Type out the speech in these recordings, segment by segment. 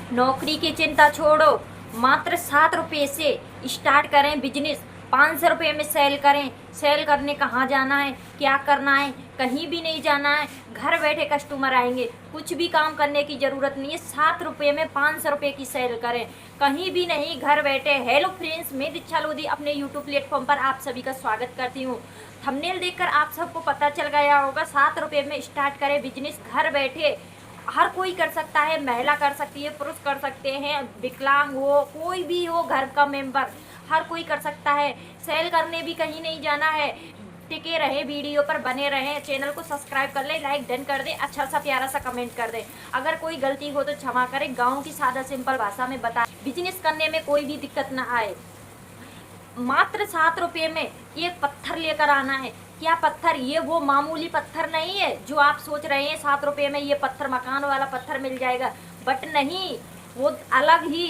नौकरी की चिंता छोड़ो, मात्र 7 रुपये से स्टार्ट करें बिजनेस। 500 रुपये में सेल करें। सेल करने कहाँ जाना है, क्या करना है, कहीं भी नहीं जाना है। घर बैठे कस्टमर आएंगे, कुछ भी काम करने की ज़रूरत नहीं है। 7 रुपये में 500 रुपये की सेल करें, कहीं भी नहीं, घर बैठे। हेलो फ्रेंड्स, मैं दीक्षा लोधी अपने यूट्यूब प्लेटफॉर्म पर आप सभी का स्वागत करती हूँ। थंबनेल देखकर आप सबको पता चल गया होगा, 7 रुपये में स्टार्ट करें बिजनेस घर बैठे। हर कोई कर सकता है, महिला कर सकती है, पुरुष कर सकते हैं, विकलांग हो, कोई भी हो, घर का मेंबर, हर कोई कर सकता है। सेल करने भी कहीं नहीं जाना है। टिके रहे, वीडियो पर बने रहें, चैनल को सब्सक्राइब कर ले, लाइक डन कर दे, अच्छा सा प्यारा सा कमेंट कर दे। अगर कोई गलती हो तो क्षमा करें। गाँव की सादा सिंपल भाषा में बता, बिजनेस करने में कोई भी दिक्कत ना आए। मात्र 7 रुपये में एक पत्थर लेकर आना है। क्या पत्थर? ये वो मामूली पत्थर नहीं है जो आप सोच रहे हैं 7 रुपये में ये पत्थर, मकान वाला पत्थर मिल जाएगा, बट नहीं, वो अलग ही।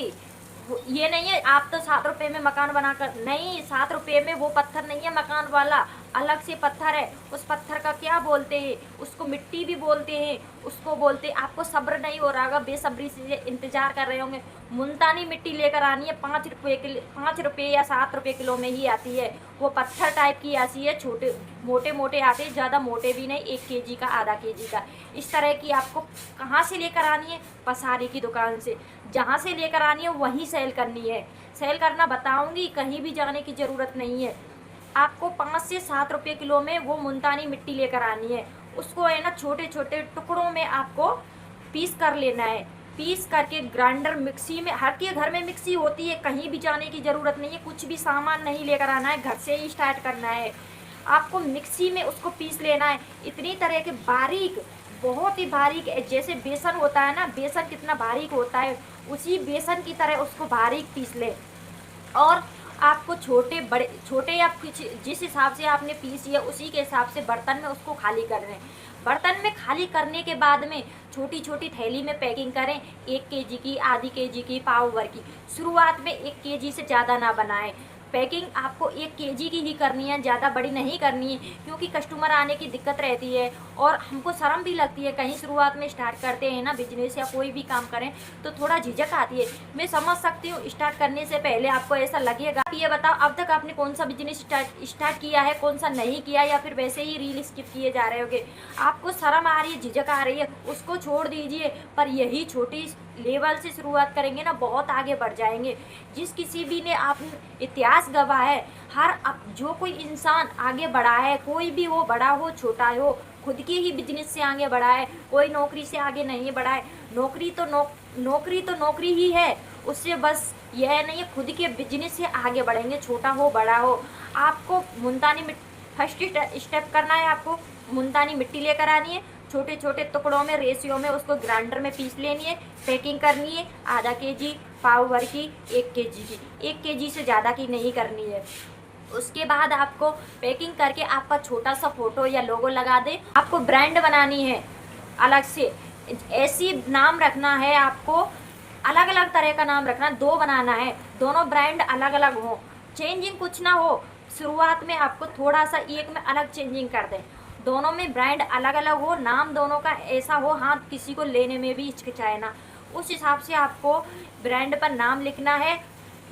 ये नहीं है आप तो 7 रुपये में मकान बनाकर, नहीं, 7 रुपये में वो पत्थर नहीं है मकान वाला, अलग से पत्थर है। उस पत्थर का क्या बोलते हैं? उसको मिट्टी भी बोलते हैं, उसको बोलते। आपको सब्र नहीं हो रहा होगा, बेसब्री से इंतजार कर रहे होंगे। मुल्तानी मिट्टी लेकर आनी है, 5 रुपये किलो, 5 रुपये या 7 रुपये किलो में ही आती है। वो पत्थर टाइप की ऐसी है, छोटे मोटे मोटे आते हैं, ज़्यादा मोटे भी नहीं, 1 kg का, आधा kg का। इस तरह की आपको कहाँ से लेकर आनी है? पसारी की दुकान से। जहाँ से लेकर आनी है वहीं सेल करनी है। सेल करना बताऊंगी, कहीं भी जाने की ज़रूरत नहीं है। आपको 5 से 7 रुपये किलो में वो मुल्तानी मिट्टी लेकर आनी है। उसको है ना छोटे छोटे टुकड़ों में आपको पीस कर लेना है। पीस करके ग्राइंडर, मिक्सी में, हर के घर में मिक्सी होती है, कहीं भी जाने की ज़रूरत नहीं है, कुछ भी सामान नहीं लेकर आना है, घर से ही स्टार्ट करना है। आपको मिक्सी में उसको पीस लेना है, इतनी तरह के बारीक, बहुत ही बारीक, जैसे बेसन होता है ना, बेसन कितना बारीक होता है, उसी बेसन की तरह उसको बारीक पीस ले। और आपको छोटे बड़े, छोटे या कुछ जिस हिसाब से आपने पीसी है उसी के हिसाब से बर्तन में उसको खाली कर रहे हैं। बर्तन में खाली करने के बाद में छोटी छोटी थैली में पैकिंग करें, 1 kg की, आधी kg की, पाव भर की। शुरुआत में 1 kg से ज़्यादा ना बनाएं। पैकिंग आपको 1 kg की ही करनी है, ज़्यादा बड़ी नहीं करनी है, क्योंकि कस्टमर आने की दिक्कत रहती है और हमको शर्म भी लगती है। कहीं शुरुआत में स्टार्ट करते हैं ना बिजनेस या कोई भी काम करें तो थोड़ा झिझक आती है। मैं समझ सकती हूँ, स्टार्ट करने से पहले आपको ऐसा लगेगा। आप ये बताओ, अब तक आपने कौन सा बिजनेस स्टार्ट किया है, कौन सा नहीं किया, या फिर वैसे ही रील स्किप किए जा रहे होगे? आपको शर्म आ रही है, झिझक आ रही है, उसको छोड़ दीजिए। पर यही छोटी लेवल से शुरुआत करेंगे ना, बहुत आगे बढ़ जाएंगे। जिस किसी भी ने आप इतिहास गवाह है, जो कोई इंसान आगे बढ़ा है, कोई भी हो, बड़ा हो छोटा हो, खुद की ही बिजनेस से आगे बढ़ा है, कोई नौकरी से आगे नहीं बढ़ा है। नौकरी तो नौकरी ही है, उससे बस यह नहीं है, खुद के बिजनेस से आगे बढ़ेंगे, छोटा हो बड़ा हो। आपको मुल्तानी मिट्टी फर्स्ट स्टेप करना है। आपको मुल्तानी मिट्टी लेकर आनी है, छोटे छोटे टुकड़ों में, रेशियो में उसको ग्राइंडर में पीस लेनी है। पैकिंग करनी है, आधा kg, पाव भर की, 1 kg की, 1 kg से ज़्यादा की नहीं करनी है। उसके बाद आपको पैकिंग करके आपका छोटा सा फोटो या लोगो लगा दे। आपको ब्रांड बनानी है अलग से, ऐसी नाम रखना है आपको, अलग अलग तरह का नाम रखना, 2 बनाना है, दोनों ब्रांड अलग अलग हो, चेंजिंग कुछ ना हो। शुरुआत में आपको थोड़ा सा एक में अलग चेंजिंग कर दें, दोनों में ब्रांड अलग अलग हो, नाम दोनों का ऐसा हो, हाँ, किसी को लेने में भी हिचकिचाए ना। उस हिसाब से आपको ब्रांड पर नाम लिखना है।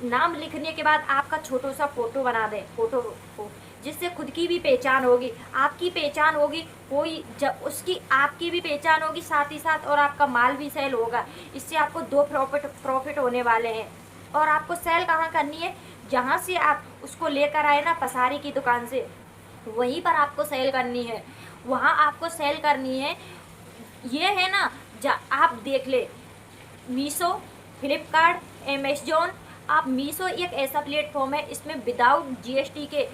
नाम लिखने के बाद आपका छोटा सा फोटो बना दें, फोटो को, जिससे खुद की भी पहचान होगी, आपकी पहचान होगी, कोई जब उसकी आपकी भी पहचान होगी साथ ही साथ, और आपका माल भी सेल होगा। इससे आपको 2 प्रॉफिट होने वाले हैं। और आपको सेल कहाँ करनी है? जहाँ से आप उसको लेकर आए ना, पसारी की दुकान से, वहीं पर आपको सेल करनी है, वहाँ आपको सेल करनी है। ये है ना, आप देख ले, मीशो, फ्लिपकार्ट, अमेज़न। आप मीशो एक ऐसा प्लेटफॉर्म है, इसमें विदाउट जीएसटी के,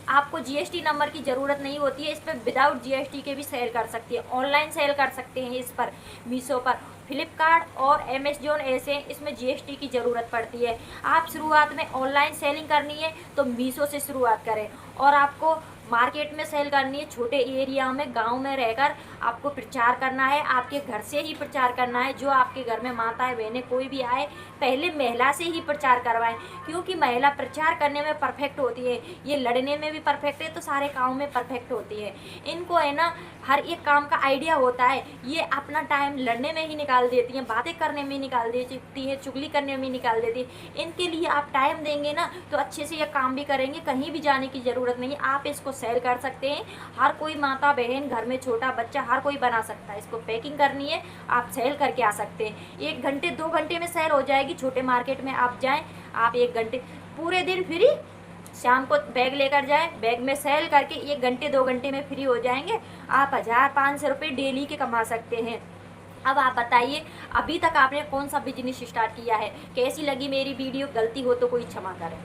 आपको जीएसटी नंबर की ज़रूरत नहीं होती है। इस पर विदाउट जीएसटी के भी सेल कर सकती है, ऑनलाइन सेल कर सकते हैं इस पर, मीशो पर। फ्लिपकार्ट और अमेज़न ऐसे हैं, इसमें जीएसटी की ज़रूरत पड़ती है। आप शुरुआत में ऑनलाइन सेलिंग करनी है तो मीशो से शुरुआत करें। और आपको मार्केट में सेल करनी है, छोटे एरिया में, गांव में रहकर आपको प्रचार करना है, आपके घर से ही प्रचार करना है। जो आपके घर में माताएं बहनें कोई भी आए, पहले महिला से ही प्रचार करवाएं, क्योंकि महिला प्रचार करने में परफेक्ट होती है, ये लड़ने में भी परफेक्ट है, तो सारे काम में परफेक्ट होती है। इनको है ना हर एक काम का आइडिया होता है, ये अपना टाइम लड़ने में ही निकाल देती हैं, बातें करने में निकाल देती हैं, चुगली करने में निकाल देती है। इनके लिए आप टाइम देंगे ना तो अच्छे से ये काम भी करेंगे, कहीं भी जाने की ज़रूरत नहीं है। आप इसको सेल कर सकते हैं, हर कोई माता बहन, घर में छोटा बच्चा, हर कोई बना सकता है। इसको पैकिंग करनी है, आप सेल करके आ सकते हैं। 1 घंटे 2 घंटे में सेल हो जाएगी। छोटे मार्केट में आप जाएँ, आप 1 घंटे, पूरे दिन फ्री, शाम को बैग लेकर जाए, बैग में सेल करके 1 घंटे 2 घंटे में फ्री हो जाएंगे। आप 1000-500 रुपये डेली के कमा सकते हैं। अब आप बताइए, अभी तक आपने कौन सा बिजनेस स्टार्ट किया है? कैसी लगी मेरी वीडियो? गलती हो तो कोई क्षमा करें।